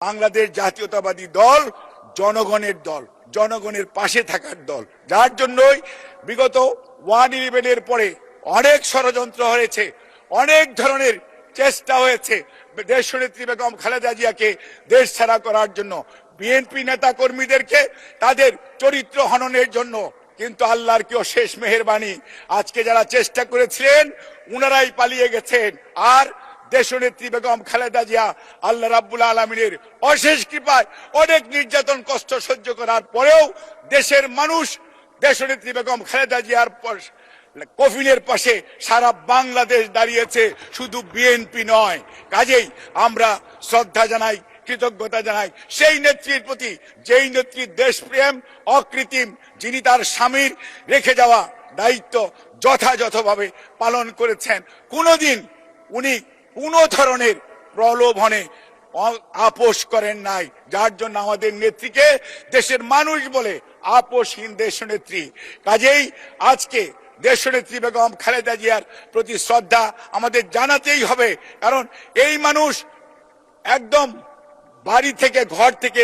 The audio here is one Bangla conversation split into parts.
বাংলাদেশ জাতীয়তাবাদী দল জনগণের দল, জনগণের পাশে থাকার দল, যার জন্যই বিগত 1/11-এর পরে অনেক ষড়যন্ত্র হয়েছে, অনেক ধরনের চেষ্টা হয়েছে দেশনেত্রী বেগম খালেদা জিয়াকে দেশ ছাড়া করার জন্য, বিএনপি নেতা কর্মীদেরকে তাদের চরিত্র হননের জন্য। কিন্তু আল্লাহর কি অশেষ মেহেরবানি, আজকে যারা চেষ্টা করেছিলেন উনারাই পালিয়ে গেছেন। আর দেশনেত্রী বেগম খালেদা জিয়া আল্লাহ রাব্বুল আলামিনের অশেষ কৃপায় অনেক নির্যাতন কষ্ট সহ্য করার পরেও দেশের মানুষ দেশনেত্রী বেগম খালেদা জিয়ার কফিনের পাশে সারা বাংলাদেশ দাঁড়িয়েছে, শুধু বিএনপি নয়। কাজেই আমরা শ্রদ্ধা জানাই, কৃতজ্ঞতা জানাই সেই নেত্রীর প্রতি, যেই নেত্রীর দেশপ্রেম অকৃত্রিম, যিনি তার স্বামীর রেখে যাওয়া দায়িত্ব যথাযথভাবে পালন করেছেন। কোনোদিন উনি কোনো ধরনের প্রলোভনে আপোষ করেন নাই, যার জন্য আমাদের নেত্রীকে দেশের মানুষ বলে আপোষহীন দেশনেত্রী। কাজেই আজকে দেশনেত্রী বেগম খালেদা জিয়ার প্রতি শ্রদ্ধা আমাদের জানাতেই হবে, কারণ এই মানুষ একদম বাড়ি থেকে, ঘর থেকে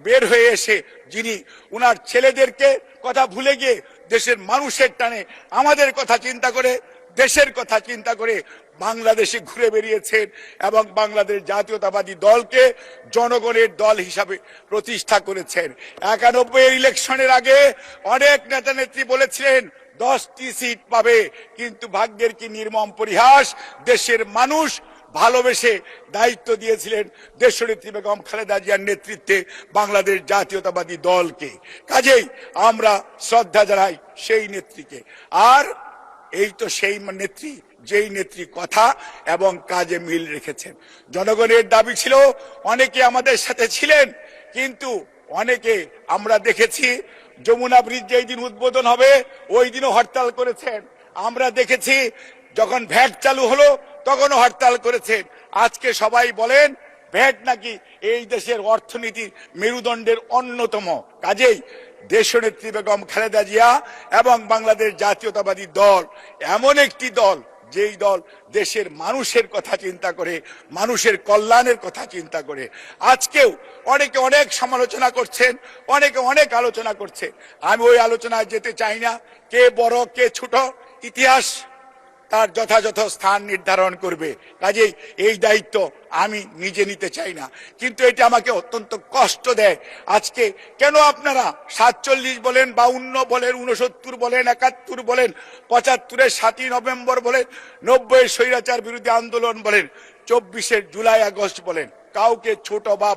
বের হয়ে এসে যিনি উনার ছেলেদেরকে কথা ভুলে গিয়ে দেশের মানুষের টানে আমাদের কথা চিন্তা করে, দেশের কথা চিন্তা করে বাংলাদেশে ঘুরে বেরিয়েছেন এবং বাংলাদেশ জাতীয়তাবাদী দলকে জনগণের দল হিসাবে প্রতিষ্ঠা করেছেন। 91 ইলেকশনের আগে অনেক নেতা নেত্রী বলেছিলেন 10টি সিট পাবে, কিন্তু ভাগ্যের কি নির্মম পরিহাস, দেশের মানুষ ভালোবেসে দায়িত্ব দিয়েছিলেন দেশনেত্রী বেগম খালেদা জিয়ার নেতৃত্বে বাংলাদেশ জাতীয়তাবাদী দলকে। কাজেই আমরা শ্রদ্ধা জানাই সেই নেত্রীকে। আর এই তো সেই নেত্রী, যেই নেত্রী কথা এবং কাজে মিল রেখেছেন। জনগণের দাবি ছিল, অনেকে আমাদের সাথে ছিলেন, কিন্তু অনেকে আমরা দেখেছি যমুনা ব্রিজ যেই দিন উদ্বোধন হবে ওই দিনও হরতাল করেছেন। আমরা দেখেছি যখন ভ্যাট চালু হলো তখনও হরতাল করেছেন। আজকে সবাই বলেন ভ্যাট নাকি এই দেশের অর্থনীতির মেরুদণ্ডের অন্যতম। কাজেই দেশনেত্রী বেগম খালেদা জিয়া এবং বাংলাদেশ জাতীয়তাবাদী দল এমন একটি দল, যেই দল দেশের মানুষের কথা চিন্তা করে, মানুষের কল্যাণের কথা চিন্তা করে। আজকেও অনেকে অনেক সমালোচনা করছেন, অনেকে অনেক আলোচনা করছে। আমি ওই আলোচনায় যেতে চাই না। কে বড় কে ছোট, ইতিহাস তার যথাযথ স্থান নির্ধারণ করবে। কাজেই এই দায়িত্ব আমি নিজে নিতে চাই না, কিন্তু এটা আমাকে অত্যন্ত কষ্ট দেয়। আজকে কেন আপনারা 47 বলেন, 52 বলেন, 69 বলেন, 71 বলেন, 75-এর 7ই নভেম্বর বলেন, 90-এর স্বৈরাচার বিরোধী আন্দোলন বলেন, 24-এর জুলাই আগস্ট বলেন, কাউকে ছোট বা